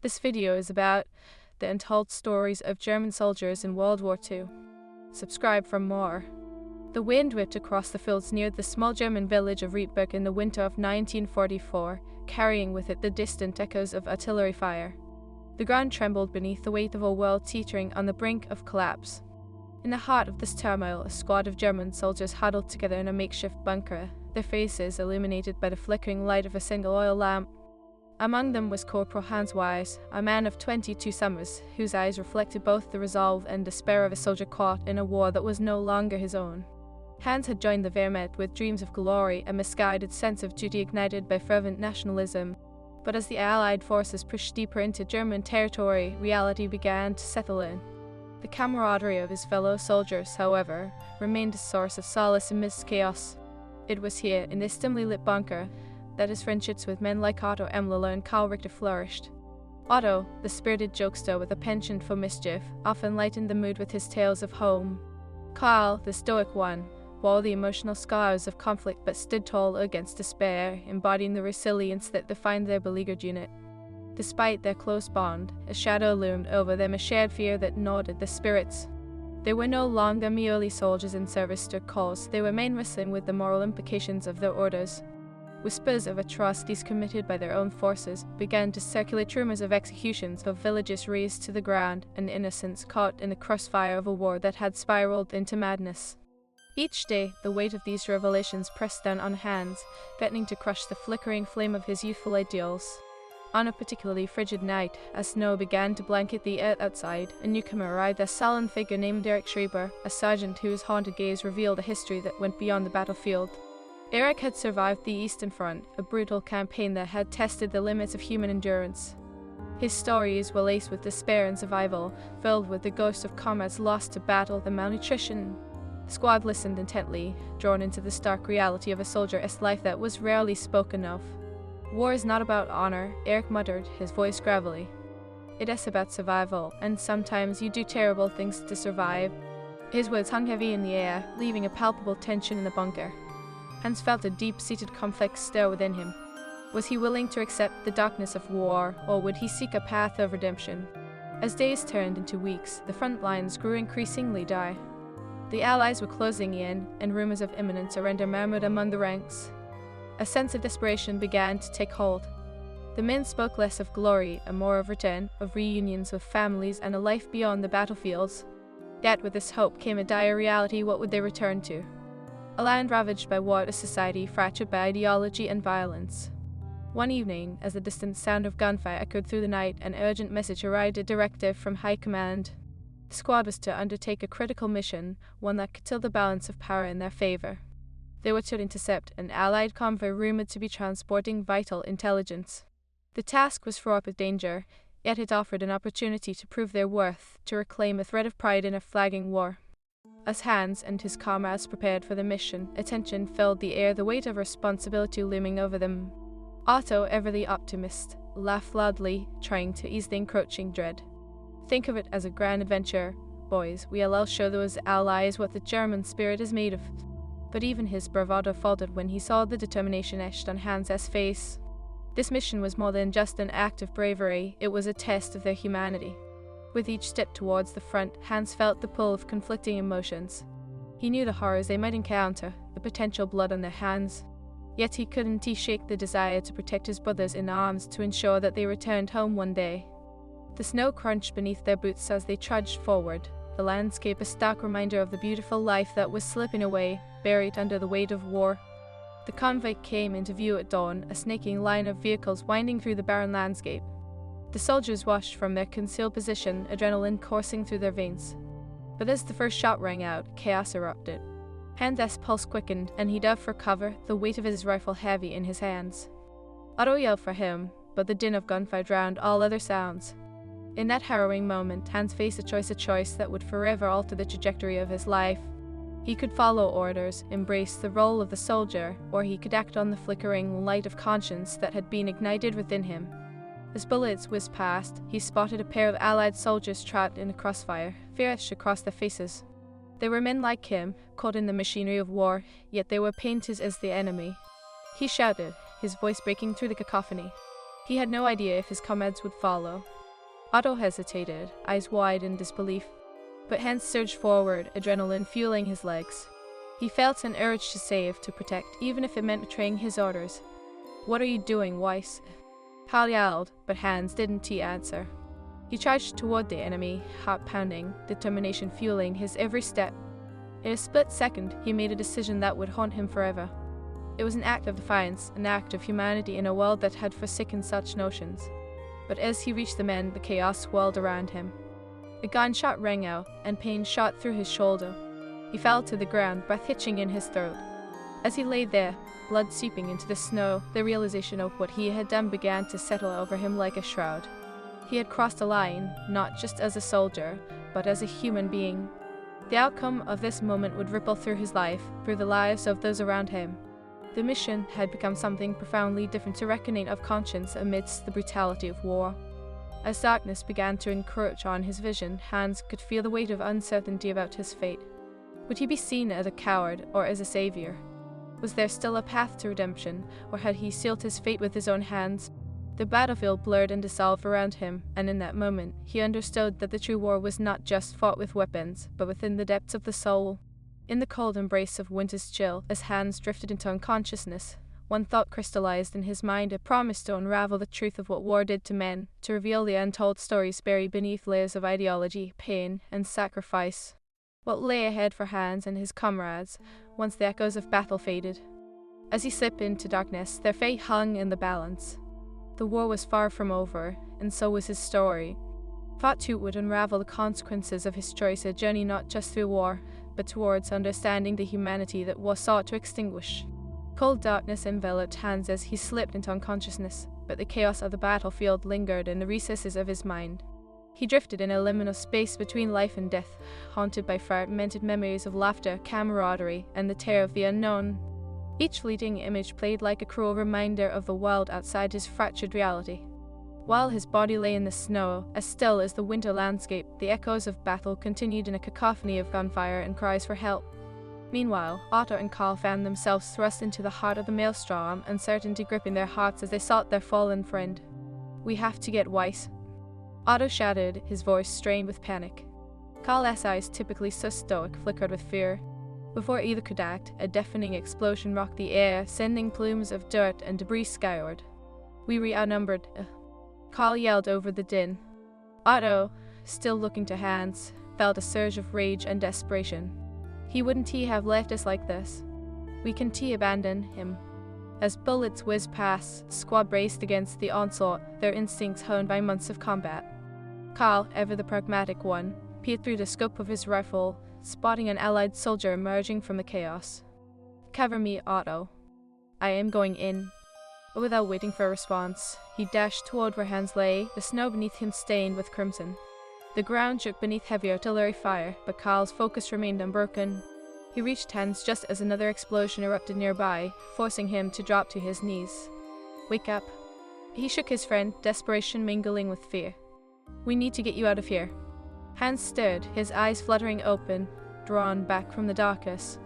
This video is about the untold stories of German soldiers in World War II. Subscribe for more. The wind whipped across the fields near the small German village of Rietberg in the winter of 1944, carrying with it the distant echoes of artillery fire. The ground trembled beneath the weight of a world teetering on the brink of collapse. In the heart of this turmoil, a squad of German soldiers huddled together in a makeshift bunker, their faces illuminated by the flickering light of a single oil lamp. Among them was Corporal Hans Weiss, a man of 22 summers, whose eyes reflected both the resolve and despair of a soldier caught in a war that was no longer his own. Hans had joined the Wehrmacht with dreams of glory, a misguided sense of duty ignited by fervent nationalism. But as the Allied forces pushed deeper into German territory, reality began to settle in. The camaraderie of his fellow soldiers, however, remained a source of solace amidst chaos. It was here, in this dimly lit bunker, that his friendships with men like Otto Emler and Karl Richter flourished. Otto, the spirited jokester with a penchant for mischief, often lightened the mood with his tales of home. Karl, the stoic one, bore the emotional scars of conflict but stood tall against despair, embodying the resilience that defined their beleaguered unit. Despite their close bond, a shadow loomed over them, a shared fear that gnawed at their spirits. They were no longer merely soldiers in service to a cause, they were men wrestling with the moral implications of their orders. Whispers of atrocities committed by their own forces began to circulate, rumors of executions, of villages razed to the ground, and innocents caught in the crossfire of a war that had spiraled into madness. Each day, the weight of these revelations pressed down on Hans, threatening to crush the flickering flame of his youthful ideals. On a particularly frigid night, as snow began to blanket the earth outside, a newcomer arrived, a sullen figure named Erich Schreiber, a sergeant whose haunted gaze revealed a history that went beyond the battlefield. Erich had survived the Eastern Front, a brutal campaign that had tested the limits of human endurance. His stories were laced with despair and survival, filled with the ghosts of comrades lost to battle, the malnutrition. The squad listened intently, drawn into the stark reality of a soldier's life that was rarely spoken of. War is not about honor, Erich muttered, his voice gravelly. It is about survival, and sometimes you do terrible things to survive. His words hung heavy in the air, leaving a palpable tension in the bunker. Hans felt a deep-seated conflict stir within him. Was he willing to accept the darkness of war, or would he seek a path of redemption? As days turned into weeks, the front lines grew increasingly dire. The Allies were closing in, and rumors of imminent surrender murmured among the ranks. A sense of desperation began to take hold. The men spoke less of glory and more of return, of reunions with families and a life beyond the battlefields. Yet with this hope came a dire reality. What would they return to? A land ravaged by war, a society fractured by ideology and violence. One evening, as the distant sound of gunfire echoed through the night, an urgent message arrived, a directive from High Command. The squad was to undertake a critical mission, one that could tilt the balance of power in their favor. They were to intercept an Allied convoy rumored to be transporting vital intelligence. The task was fraught with danger, yet it offered an opportunity to prove their worth, to reclaim a thread of pride in a flagging war. As Hans and his comrades prepared for the mission, attention filled the air, the weight of responsibility looming over them. Otto, ever the optimist, laughed loudly, trying to ease the encroaching dread. Think of it as a grand adventure, boys. We'll show those Allies what the German spirit is made of. But even his bravado faltered when he saw the determination etched on Hans's face. This mission was more than just an act of bravery, it was a test of their humanity. With each step towards the front, Hans felt the pull of conflicting emotions. He knew the horrors they might encounter, the potential blood on their hands. Yet he couldn't shake the desire to protect his brothers in arms, to ensure that they returned home one day. The snow crunched beneath their boots as they trudged forward, the landscape a stark reminder of the beautiful life that was slipping away, buried under the weight of war. The convoy came into view at dawn, a snaking line of vehicles winding through the barren landscape. The soldiers watched from their concealed position, adrenaline coursing through their veins. But as the first shot rang out, chaos erupted. Hans' pulse quickened, and he dove for cover, the weight of his rifle heavy in his hands. Otto yelled for him, but the din of gunfire drowned all other sounds. In that harrowing moment, Hans faced a choice that would forever alter the trajectory of his life. He could follow orders, embrace the role of the soldier, or he could act on the flickering light of conscience that had been ignited within him. As bullets whizzed past, he spotted a pair of Allied soldiers trapped in a crossfire, fear etched across their faces. They were men like him, caught in the machinery of war, yet they were painted as the enemy. He shouted, his voice breaking through the cacophony. He had no idea if his comrades would follow. Otto hesitated, eyes wide in disbelief, but Hans surged forward, adrenaline fueling his legs. He felt an urge to save, to protect, even if it meant betraying his orders. "What are you doing, Weiss?" Karl yelled, but Hans didn't answer. He charged toward the enemy, heart pounding, determination fueling his every step. In a split second, he made a decision that would haunt him forever. It was an act of defiance, an act of humanity in a world that had forsaken such notions. But as he reached the men, the chaos swirled around him. A gunshot rang out, and pain shot through his shoulder. He fell to the ground, breath hitching in his throat. As he lay there, blood seeping into the snow, the realization of what he had done began to settle over him like a shroud. He had crossed a line, not just as a soldier, but as a human being. The outcome of this moment would ripple through his life, through the lives of those around him. The mission had become something profoundly different, a reckoning of conscience amidst the brutality of war. As darkness began to encroach on his vision, Hans could feel the weight of uncertainty about his fate. Would he be seen as a coward or as a savior? Was there still a path to redemption, or had he sealed his fate with his own hands? The battlefield blurred and dissolved around him, and in that moment, he understood that the true war was not just fought with weapons, but within the depths of the soul. In the cold embrace of winter's chill, as Hans drifted into unconsciousness, one thought crystallized in his mind, a promise to unravel the truth of what war did to men, to reveal the untold stories buried beneath layers of ideology, pain, and sacrifice. What lay ahead for Hans and his comrades, once the echoes of battle faded? As he slipped into darkness, their fate hung in the balance. The war was far from over, and so was his story. Fought too would unravel the consequences of his choice, a journey not just through war, but towards understanding the humanity that was sought to extinguish. Cold darkness enveloped Hans as he slipped into unconsciousness, but the chaos of the battlefield lingered in the recesses of his mind. He drifted in a liminal space between life and death, haunted by fragmented memories of laughter, camaraderie, and the terror of the unknown. Each fleeting image played like a cruel reminder of the world outside his fractured reality. While his body lay in the snow, as still as the winter landscape, the echoes of battle continued in a cacophony of gunfire and cries for help. Meanwhile, Otto and Karl found themselves thrust into the heart of the maelstrom, uncertainty gripping their hearts as they sought their fallen friend. "We have to get Weiss," Otto shouted, his voice strained with panic. Karl's eyes, typically so stoic, flickered with fear. Before either could act, a deafening explosion rocked the air, sending plumes of dirt and debris skyward. "We were outnumbered," Karl yelled over the din. Otto, still looking to Hans, felt a surge of rage and desperation. Wouldn't he have left us like this? We can't abandon him. As bullets whizzed past, the squad braced against the onslaught, their instincts honed by months of combat. Karl, ever the pragmatic one, peered through the scope of his rifle, spotting an allied soldier emerging from the chaos. "Cover me, Otto. I am going in." But without waiting for a response, he dashed toward where Hans lay, the snow beneath him stained with crimson. The ground shook beneath heavy artillery fire, but Karl's focus remained unbroken. He reached Hans just as another explosion erupted nearby, forcing him to drop to his knees. "Wake up." He shook his friend, desperation mingling with fear. "We need to get you out of here." Hans stirred, his eyes fluttering open, drawn back from the darkness.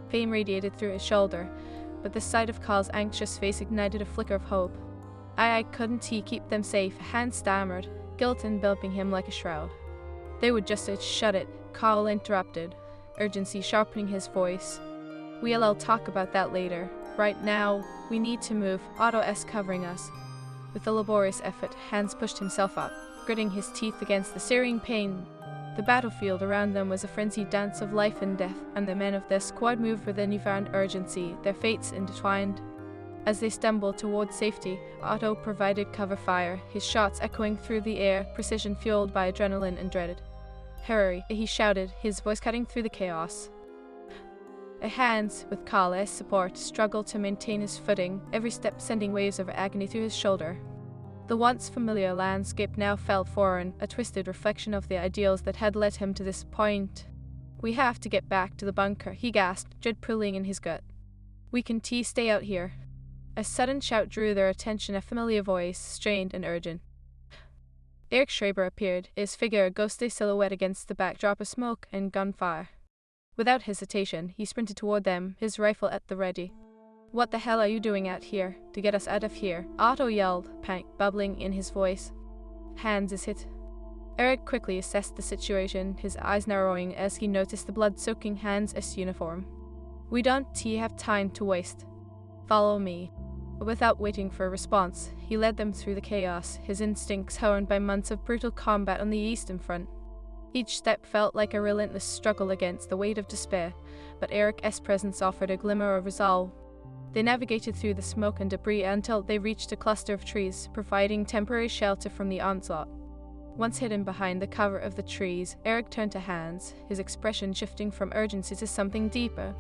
Flame radiated through his shoulder, but the sight of Karl's anxious face ignited a flicker of hope. Couldn't he keep them safe?" Hans stammered, guilt enveloping him like a shroud. "They would just shut it," Karl interrupted, urgency sharpening his voice. "We'll all talk about that later. Right now, we need to move. Otto's covering us." With a laborious effort, Hans pushed himself up, gritting his teeth against the searing pain. The battlefield around them was a frenzied dance of life and death, and the men of their squad moved with a newfound urgency, their fates intertwined. As they stumbled toward safety, Otto provided cover fire, his shots echoing through the air, precision fueled by adrenaline and dread. "Hurry," he shouted, his voice cutting through the chaos. Hans, with Karl's support, struggled to maintain his footing, every step sending waves of agony through his shoulder. The once familiar landscape now felt foreign, a twisted reflection of the ideals that had led him to this point. "We have to get back to the bunker," he gasped, dread pulling in his gut. "We can stay out here." A sudden shout drew their attention, a familiar voice, strained and urgent. Erich Schreiber appeared, his figure a ghostly silhouette against the backdrop of smoke and gunfire. Without hesitation, he sprinted toward them, his rifle at the ready. What the hell are you doing out here to get us out of here? Otto yelled, panic bubbling in his voice. Hans is hit. Eric quickly assessed the situation, his eyes narrowing as he noticed the blood-soaking Hans' uniform. We don't have time to waste. Follow me. Without waiting for a response, he led them through the chaos, his instincts honed by months of brutal combat on the Eastern Front. Each step felt like a relentless struggle against the weight of despair, but Eric's presence offered a glimmer of resolve. They navigated through the smoke and debris until they reached a cluster of trees, providing temporary shelter from the onslaught. Once hidden behind the cover of the trees, Eric turned to Hans, his expression shifting from urgency to something deeper.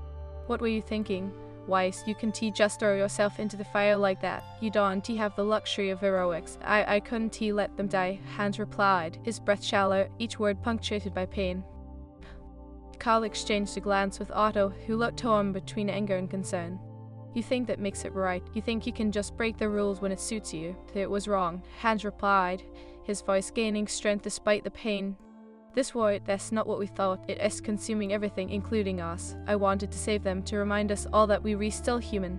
What were you thinking? Why, you can just throw yourself into the fire like that. You don't have the luxury of heroics. I couldn't let them die, Hans replied, his breath shallow, each word punctuated by pain. Karl exchanged a glance with Otto, who looked torn between anger and concern. You think that makes it right. You think you can just break the rules when it suits you. It was wrong, Hans replied, his voice gaining strength despite the pain. This war, that's not what we thought. It is consuming everything, including us. I wanted to save them, to remind us all that we were still human.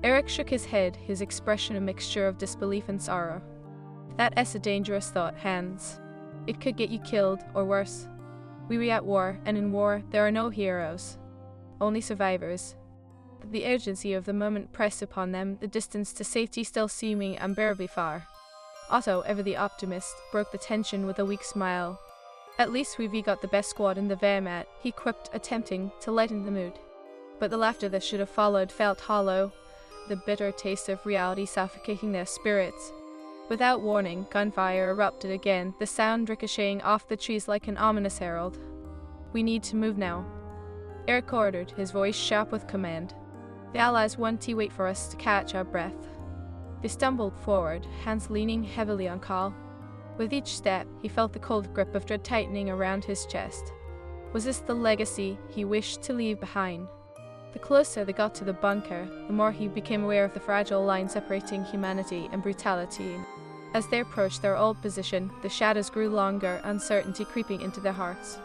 Eric shook his head, his expression a mixture of disbelief and sorrow. That is a dangerous thought, Hans. It could get you killed, or worse. We were at war, and in war, there are no heroes. Only survivors. The urgency of the moment pressed upon them, the distance to safety still seeming unbearably far. Otto, ever the optimist, broke the tension with a weak smile. At least we've got the best squad in the Wehrmacht, he quipped, attempting to lighten the mood. But the laughter that should have followed felt hollow, the bitter taste of reality suffocating their spirits. Without warning, gunfire erupted again, the sound ricocheting off the trees like an ominous herald. We need to move now, Eric ordered, his voice sharp with command. The Allies won't wait for us to catch our breath. They stumbled forward, Hans leaning heavily on Karl. With each step, he felt the cold grip of dread tightening around his chest. Was this the legacy he wished to leave behind? The closer they got to the bunker, the more he became aware of the fragile line separating humanity and brutality. As they approached their old position, the shadows grew longer, uncertainty creeping into their hearts.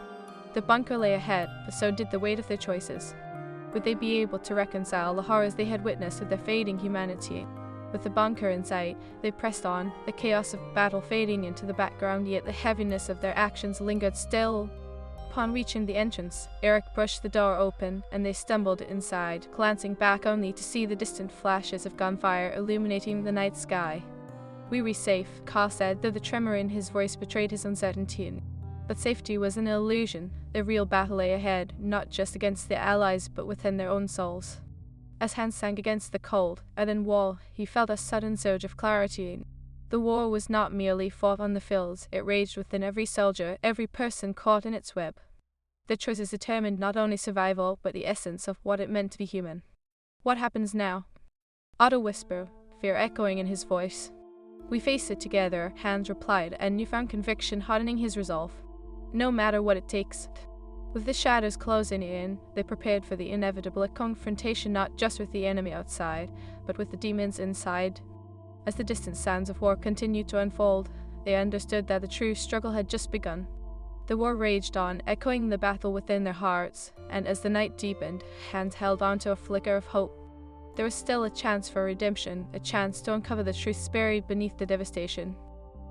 The bunker lay ahead, but so did the weight of their choices. Would they be able to reconcile the horrors they had witnessed with their fading humanity? With the bunker in sight, they pressed on, the chaos of battle fading into the background, yet the heaviness of their actions lingered still. Upon reaching the entrance, Eric pushed the door open, and they stumbled inside, glancing back only to see the distant flashes of gunfire illuminating the night sky. We were safe, Karl said, though the tremor in his voice betrayed his uncertainty. But safety was an illusion. The real battle lay ahead, not just against the Allies, but within their own souls. As Hans sank against the cold, earthen wall, he felt a sudden surge of clarity. The war was not merely fought on the fields, it raged within every soldier, every person caught in its web. Their choices determined not only survival, but the essence of what it meant to be human. What happens now? Otto whispered, fear echoing in his voice. We face it together, Hans replied, a newfound conviction hardening his resolve. No matter what it takes. With the shadows closing in, they prepared for the inevitable confrontation not just with the enemy outside, but with the demons inside. As the distant sounds of war continued to unfold, they understood that the true struggle had just begun. The war raged on, echoing the battle within their hearts, and as the night deepened, Hans held on to a flicker of hope. There was still a chance for redemption, a chance to uncover the truths buried beneath the devastation.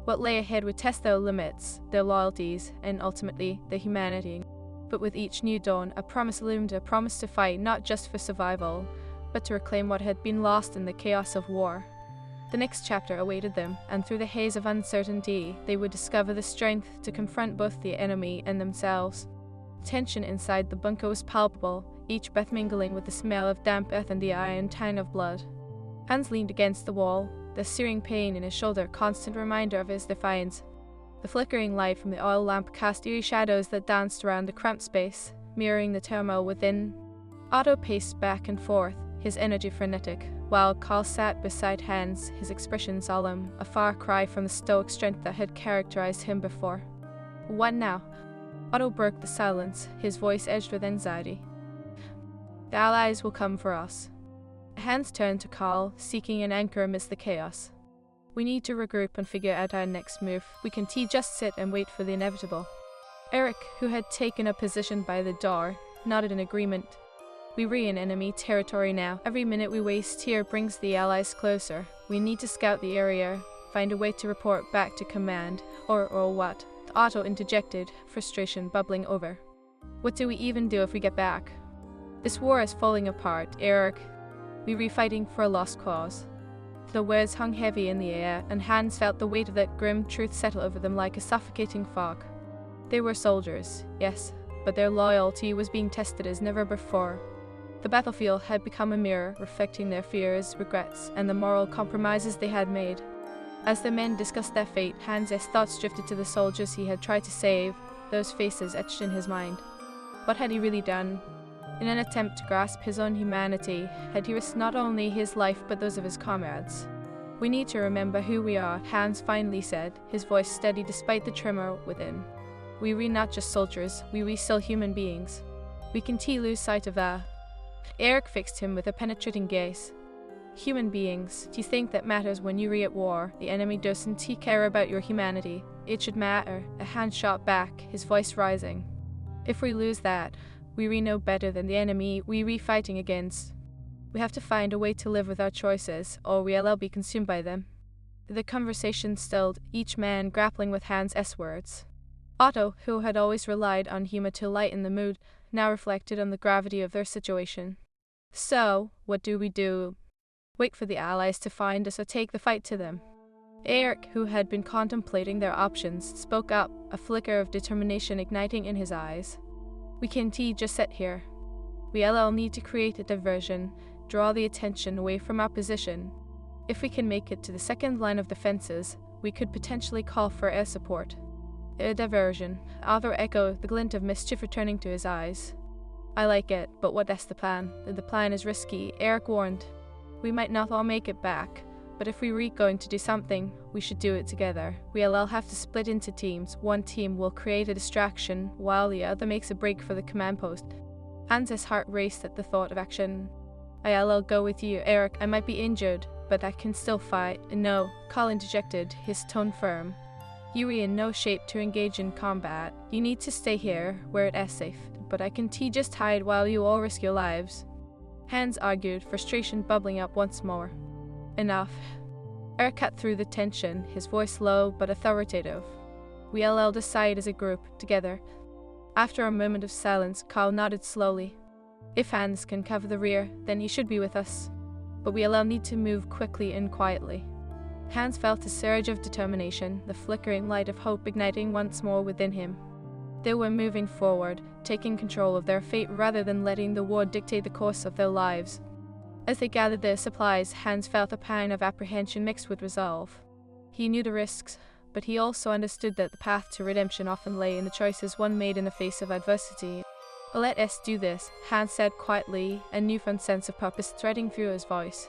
What lay ahead would test their limits, their loyalties, and ultimately, their humanity. But with each new dawn, a promise loomed, a promise to fight not just for survival, but to reclaim what had been lost in the chaos of war. The next chapter awaited them, and through the haze of uncertainty, they would discover the strength to confront both the enemy and themselves. Tension inside the bunker was palpable, each breath mingling with the smell of damp earth and the iron tang of blood. Hans leaned against the wall, the searing pain in his shoulder a constant reminder of his defiance. The flickering light from the oil lamp cast eerie shadows that danced around the cramped space, mirroring the turmoil within. Otto paced back and forth, his energy frenetic, while Karl sat beside Hans, his expression solemn, a far cry from the stoic strength that had characterized him before. What now? Otto broke the silence, his voice edged with anxiety. The Allies will come for us. Hans turned to Karl, seeking an anchor amidst the chaos. We need to regroup and figure out our next move. We can just sit and wait for the inevitable. Eric, who had taken a position by the door, nodded in agreement. We re in enemy territory now. Every minute we waste here brings the allies closer. We need to scout the area, find a way to report back to command. Or what? Otto interjected, frustration bubbling over. What do we even do if we get back? This war is falling apart, Eric. We re-fighting for a lost cause. The words hung heavy in the air, and Hans felt the weight of that grim truth settle over them like a suffocating fog. They were soldiers, yes, but their loyalty was being tested as never before. The battlefield had become a mirror, reflecting their fears, regrets, and the moral compromises they had made. As the men discussed their fate, Hans's thoughts drifted to the soldiers he had tried to save, those faces etched in his mind. What had he really done? In an attempt to grasp his own humanity, had he risked not only his life but those of his comrades? We need to remember who we are, Hans finally said, his voice steady despite the tremor within. We re not just soldiers, we re still human beings. We can't lose sight of that. Eric fixed him with a penetrating gaze. Human beings, do you think that matters when you re at war? The enemy doesn't care about your humanity. It should matter. A hand shot back, his voice rising. If we lose that, we re know better than the enemy we re fighting against. We have to find a way to live with our choices, or we'll be consumed by them. The conversation stilled, each man grappling with Hans' words. Otto, who had always relied on humor to lighten the mood, now reflected on the gravity of their situation. So, what do we do? Wait for the allies to find us or take the fight to them? Eric, who had been contemplating their options, spoke up, a flicker of determination igniting in his eyes. We can't just sit here. We'll need to create a diversion, draw the attention away from our position. If we can make it to the second line of defenses, we could potentially call for air support. A diversion. Otto echoed, the glint of mischief returning to his eyes. I like it, but what's the plan? The plan is risky, Eric warned. We might not all make it back, but if we were going to do something, we should do it together. We'll have to split into teams. One team will create a distraction, while the other makes a break for the command post. Hans's heart raced at the thought of action. I'll go with you, Eric. I might be injured, but I can still fight. No, Carl interjected, his tone firm. You are in no shape to engage in combat. You need to stay here, where it is safe. But I can just hide while you all risk your lives. Hans argued, frustration bubbling up once more. Enough. Eric cut through the tension, his voice low but authoritative. We'll decide as a group, together. After a moment of silence, Carl nodded slowly. If Hans can cover the rear, then he should be with us. But we'll need to move quickly and quietly. Hans felt a surge of determination, the flickering light of hope igniting once more within him. They were moving forward, taking control of their fate rather than letting the war dictate the course of their lives. As they gathered their supplies, Hans felt a pang of apprehension mixed with resolve. He knew the risks, but he also understood that the path to redemption often lay in the choices one made in the face of adversity. Let us do this, Hans said quietly, a newfound sense of purpose threading through his voice.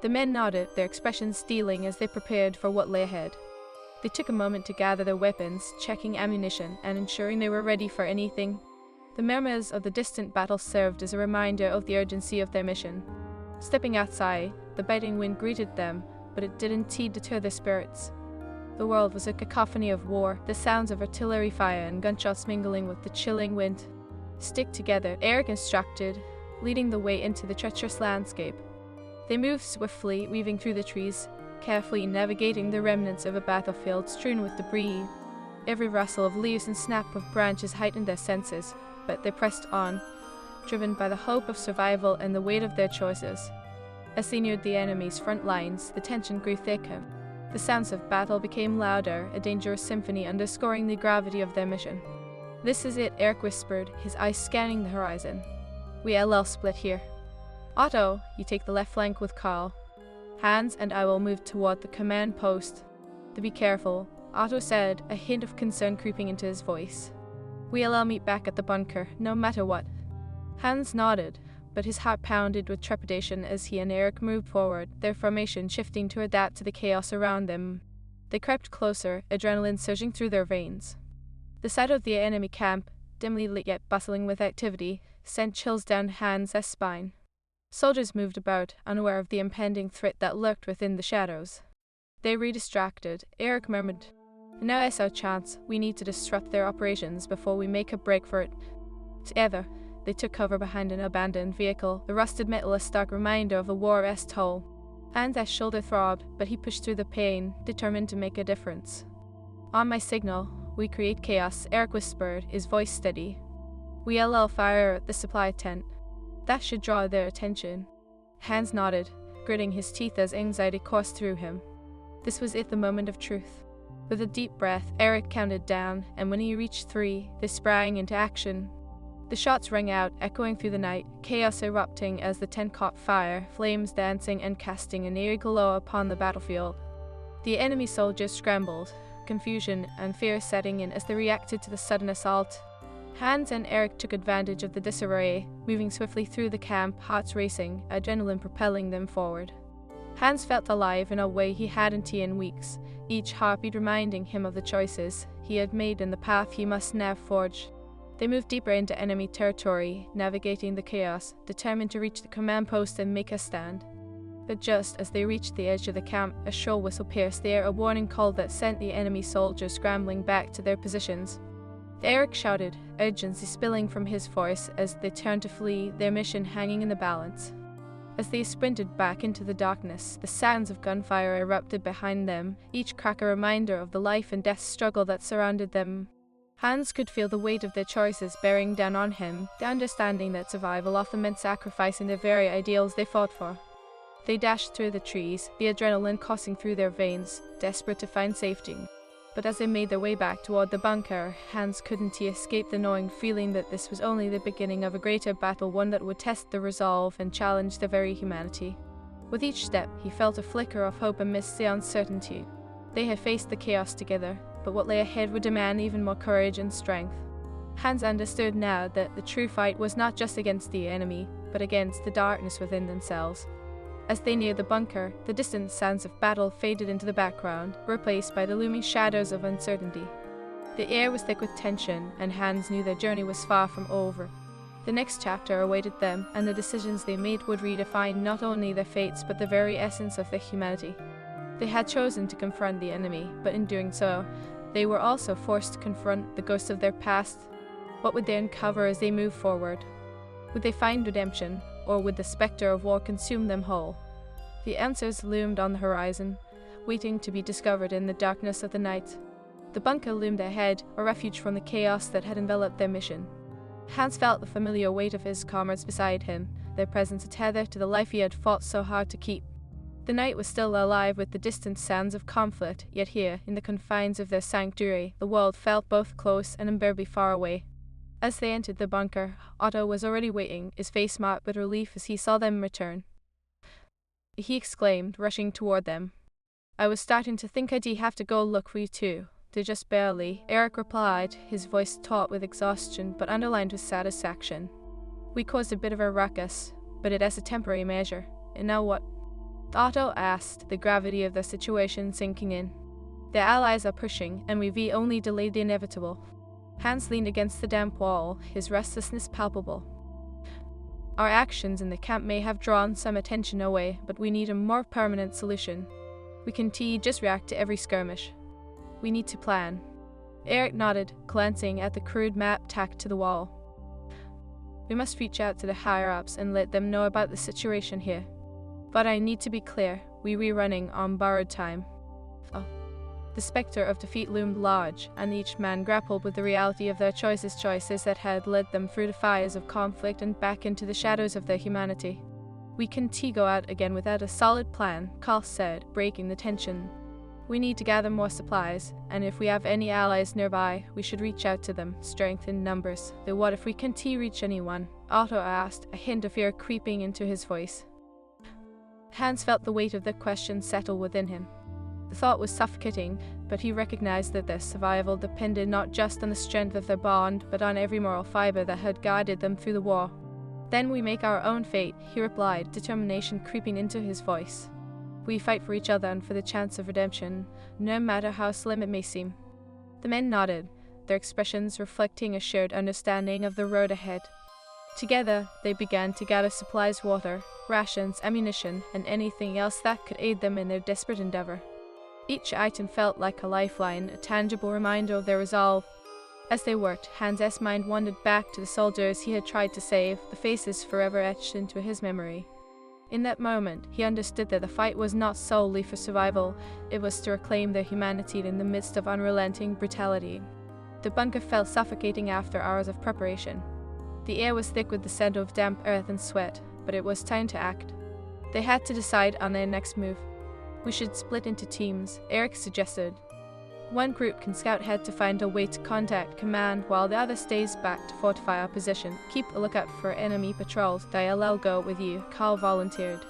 The men nodded, their expressions steeling as they prepared for what lay ahead. They took a moment to gather their weapons, checking ammunition, and ensuring they were ready for anything. The murmurs of the distant battle served as a reminder of the urgency of their mission. Stepping outside, the biting wind greeted them, but it didn't deter their spirits. The world was a cacophony of war, the sounds of artillery fire and gunshots mingling with the chilling wind. Stick together, Eric instructed, leading the way into the treacherous landscape. They moved swiftly, weaving through the trees, carefully navigating the remnants of a battlefield strewn with debris. Every rustle of leaves and snap of branches heightened their senses, but they pressed on, driven by the hope of survival and the weight of their choices. As they neared the enemy's front lines, the tension grew thicker. The sounds of battle became louder, a dangerous symphony underscoring the gravity of their mission. This is it, Eric whispered, his eyes scanning the horizon. We'll split here. Otto, you take the left flank with Carl. Hans and I will move toward the command post. To be careful, Otto said, a hint of concern creeping into his voice. We'll meet back at the bunker, no matter what. Hans nodded, but his heart pounded with trepidation as he and Eric moved forward, their formation shifting to adapt to the chaos around them. They crept closer, adrenaline surging through their veins. The sight of the enemy camp, dimly lit yet bustling with activity, sent chills down Hans' spine. Soldiers moved about, unaware of the impending threat that lurked within the shadows. They re-distracted. Eric murmured, Now is our chance. We need to disrupt their operations before we make a break for it. Together, They took cover behind an abandoned vehicle, the rusted metal a stark reminder of the war's toll. Hans' shoulder throbbed, but he pushed through the pain, determined to make a difference. "On my signal, we create chaos," Eric whispered, his voice steady. "We allow fire at the supply tent. That should draw their attention." Hans nodded, gritting his teeth as anxiety coursed through him. This was it, the moment of truth. With a deep breath, Eric counted down, and when he reached 3, they sprang into action. The shots rang out, echoing through the night, chaos erupting as the tent caught fire, flames dancing and casting an eerie glow upon the battlefield. The enemy soldiers scrambled, confusion and fear setting in as they reacted to the sudden assault. Hans and Eric took advantage of the disarray, moving swiftly through the camp, hearts racing, adrenaline propelling them forward. Hans felt alive in a way he hadn't in weeks, each heartbeat reminding him of the choices he had made and the path he must now forge. They moved deeper into enemy territory, navigating the chaos, determined to reach the command post and make a stand. But just as they reached the edge of the camp, a shrill whistle pierced the air, a warning call that sent the enemy soldiers scrambling back to their positions. Eric shouted, urgency spilling from his voice as they turned to flee, their mission hanging in the balance. As they sprinted back into the darkness, the sounds of gunfire erupted behind them, each crack a reminder of the life and death struggle that surrounded them. Hans could feel the weight of their choices bearing down on him, the understanding that survival often meant sacrificing the very ideals they fought for. They dashed through the trees, the adrenaline coursing through their veins, desperate to find safety. But as they made their way back toward the bunker, Hans couldn't escape the gnawing feeling that this was only the beginning of a greater battle, one that would test their resolve and challenge their very humanity. With each step, he felt a flicker of hope amidst the uncertainty. They had faced the chaos together, but what lay ahead would demand even more courage and strength. Hans understood now that the true fight was not just against the enemy, but against the darkness within themselves. As they neared the bunker, the distant sounds of battle faded into the background, replaced by the looming shadows of uncertainty. The air was thick with tension, and Hans knew their journey was far from over. The next chapter awaited them, and the decisions they made would redefine not only their fates but the very essence of their humanity. They had chosen to confront the enemy, but in doing so, they were also forced to confront the ghosts of their past. What would they uncover as they moved forward? Would they find redemption, or would the specter of war consume them whole? The answers loomed on the horizon, waiting to be discovered in the darkness of the night. The bunker loomed ahead, a refuge from the chaos that had enveloped their mission. Hans felt the familiar weight of his comrades beside him, their presence a tether to the life he had fought so hard to keep. The night was still alive with the distant sounds of conflict, yet here, in the confines of their sanctuary, the world felt both close and unbearably far away. As they entered the bunker, Otto was already waiting, his face marked with relief as he saw them return. He exclaimed, rushing toward them. "I was starting to think I'd have to go look for you too." "They just barely," Eric replied, his voice taut with exhaustion but underlined with satisfaction. "We caused a bit of a ruckus, but it as a temporary measure. And now what?" Otto asked, the gravity of the situation sinking in. "The allies are pushing, and we've only delayed the inevitable." Hans leaned against the damp wall, his restlessness palpable. "Our actions in the camp may have drawn some attention away, but we need a more permanent solution. We can't just react to every skirmish. We need to plan." Eric nodded, glancing at the crude map tacked to the wall. "We must reach out to the higher-ups and let them know about the situation here. But I need to be clear, we're running on borrowed time." The specter of defeat loomed large, and each man grappled with the reality of their choices that had led them through the fires of conflict and back into the shadows of their humanity. "We can't go out again without a solid plan," Carl said, breaking the tension. "We need to gather more supplies, and if we have any allies nearby, we should reach out to them, strength in numbers." "Though what if we can't reach anyone?" Otto asked, a hint of fear creeping into his voice. Hans felt the weight of the question settle within him. The thought was suffocating, but he recognized that their survival depended not just on the strength of their bond, but on every moral fiber that had guided them through the war. "Then we make our own fate," he replied, determination creeping into his voice. "We fight for each other and for the chance of redemption, no matter how slim it may seem." The men nodded, their expressions reflecting a shared understanding of the road ahead. Together, they began to gather supplies, water, rations, ammunition, and anything else that could aid them in their desperate endeavor. Each item felt like a lifeline, a tangible reminder of their resolve. As they worked, Hans's mind wandered back to the soldiers he had tried to save, the faces forever etched into his memory. In that moment, he understood that the fight was not solely for survival, it was to reclaim their humanity in the midst of unrelenting brutality. The bunker felt suffocating after hours of preparation. The air was thick with the scent of damp earth and sweat, but it was time to act. They had to decide on their next move. "We should split into teams," Eric suggested. "One group can scout ahead to find a way to contact command, while the other stays back to fortify our position. Keep a lookout for enemy patrols. I'll go with you," Carl volunteered.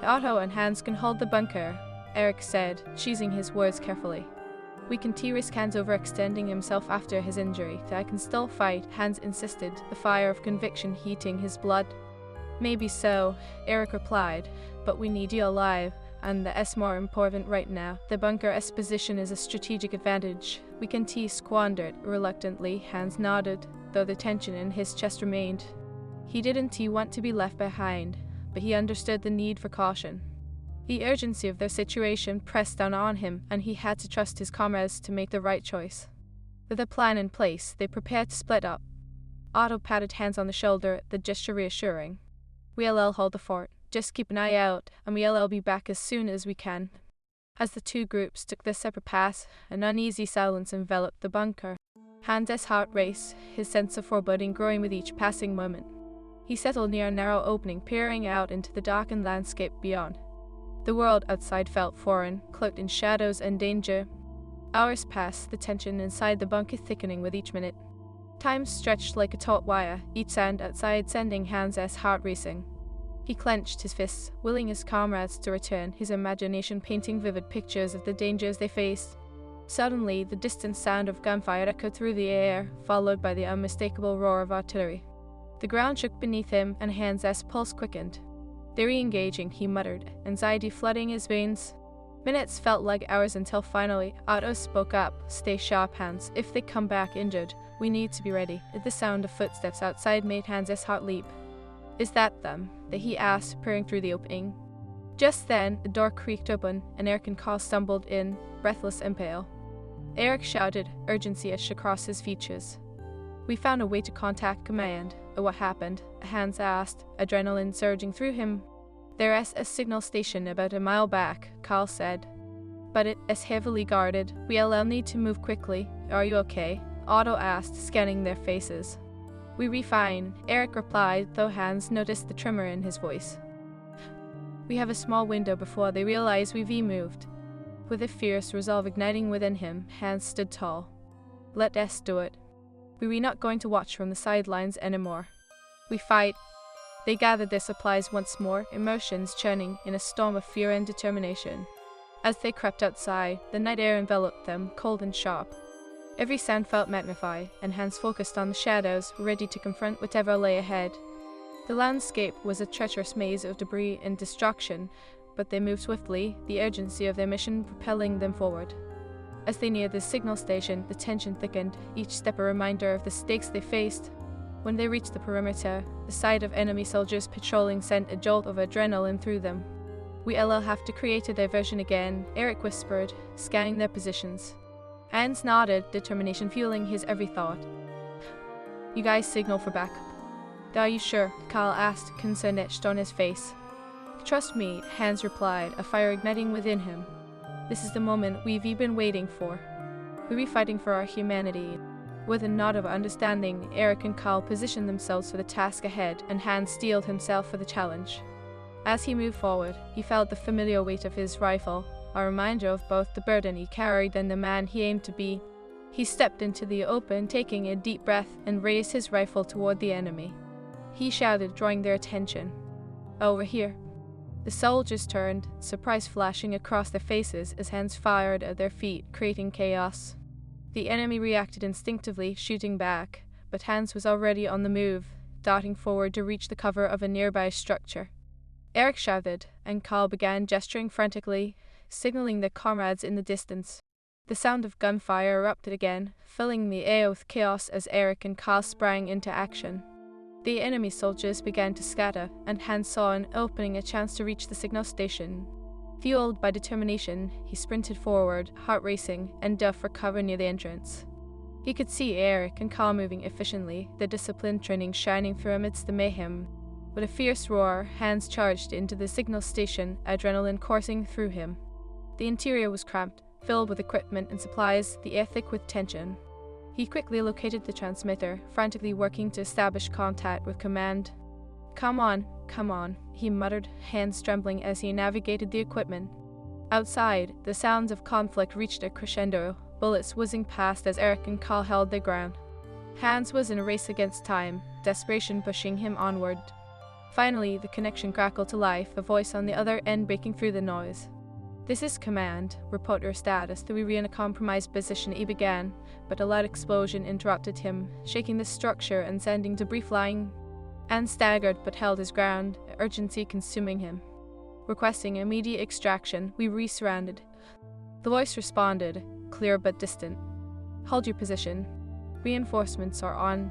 "Otto and Hans can hold the bunker," Eric said, choosing his words carefully. "We can risk Hans overextending himself after his injury. I can still fight," Hans insisted, the fire of conviction heating his blood. "Maybe so," Eric replied, "but we need you alive. And that's more important right now. The bunker's position is a strategic advantage. We can squander it." Reluctantly, Hans nodded, though the tension in his chest remained. He didn't want to be left behind, but he understood the need for caution. The urgency of their situation pressed down on him, and he had to trust his comrades to make the right choice. With a plan in place, they prepared to split up. Otto patted Hans on the shoulder, the gesture reassuring. "We'll hold the fort. Just keep an eye out, and we'll be back as soon as we can." As the two groups took their separate paths, an uneasy silence enveloped the bunker. Hans's heart raced, his sense of foreboding growing with each passing moment. He settled near a narrow opening, peering out into the darkened landscape beyond. The world outside felt foreign, cloaked in shadows and danger. Hours passed, the tension inside the bunker thickening with each minute. Time stretched like a taut wire, each sound outside sending Hans's heart racing. He clenched his fists, willing his comrades to return, his imagination painting vivid pictures of the dangers they faced. Suddenly, the distant sound of gunfire echoed through the air, followed by the unmistakable roar of artillery. The ground shook beneath him, and Hans's pulse quickened. "They're re-engaging," he muttered, anxiety flooding his veins. Minutes felt like hours until finally, Otto spoke up. "Stay sharp, Hans. If they come back injured, we need to be ready." The sound of footsteps outside made Hans's heart leap. "Is that them?" he asked, peering through the opening. Just then, the door creaked open, and Eric and Carl stumbled in, breathless and pale. Eric shouted, urgency etched across his features. "We found a way to contact command." "What happened?" Hans asked, adrenaline surging through him. "There's a signal station about a mile back," Carl said. "But it is heavily guarded. We'll need to move quickly." "Are you okay?" Otto asked, scanning their faces. "We're fine," Eric replied, though Hans noticed the tremor in his voice. "We have a small window before they realize we've moved." With a fierce resolve igniting within him, Hans stood tall. "Let us do it. We're not going to watch from the sidelines anymore. We fight." They gathered their supplies once more, emotions churning in a storm of fear and determination. As they crept outside, the night air enveloped them, cold and sharp. Every sound felt magnified, and Hans focused on the shadows, ready to confront whatever lay ahead. The landscape was a treacherous maze of debris and destruction, but they moved swiftly, the urgency of their mission propelling them forward. As they neared the signal station, the tension thickened, each step a reminder of the stakes they faced. When they reached the perimeter, the sight of enemy soldiers patrolling sent a jolt of adrenaline through them. "We'll have to create a diversion again," Eric whispered, scanning their positions. Hans nodded, determination fueling his every thought. "You guys signal for backup." "Are you sure?" Carl asked, concern etched on his face. "Trust me," Hans replied, a fire igniting within him. "This is the moment we've been waiting for. We'll be fighting for our humanity." With a nod of understanding, Eric and Carl positioned themselves for the task ahead, and Hans steeled himself for the challenge. As he moved forward, he felt the familiar weight of his rifle, a reminder of both the burden he carried and the man he aimed to be. He stepped into the open, taking a deep breath, and raised his rifle toward the enemy. He shouted, drawing their attention. "Over here." The soldiers turned, surprise flashing across their faces as Hans fired at their feet, creating chaos. The enemy reacted instinctively, shooting back, but Hans was already on the move, darting forward to reach the cover of a nearby structure. Eric shouted, and Carl began gesturing frantically, signaling their comrades in the distance. The sound of gunfire erupted again, filling the air with chaos as Eric and Carl sprang into action. The enemy soldiers began to scatter, and Hans saw an opening, a chance to reach the signal station. Fueled by determination, he sprinted forward, heart racing, and dove for cover near the entrance. He could see Eric and Carl moving efficiently, the disciplined training shining through amidst the mayhem. With a fierce roar, Hans charged into the signal station, adrenaline coursing through him. The interior was cramped, filled with equipment and supplies, the air thick with tension. He quickly located the transmitter, frantically working to establish contact with command. Come on, he muttered, hands trembling as he navigated the equipment. Outside, the sounds of conflict reached a crescendo, bullets whizzing past as Eric and Carl held their ground. Hans was in a race against time, desperation pushing him onward. Finally, the connection crackled to life, a voice on the other end breaking through the noise. This is command. Report your status. The we in a compromised position, he began, but a loud explosion interrupted him, shaking the structure and sending debris flying. Hans staggered but held his ground, urgency consuming him. Requesting immediate extraction, we resurrounded. The voice responded, clear but distant. Hold your position. Reinforcements are on.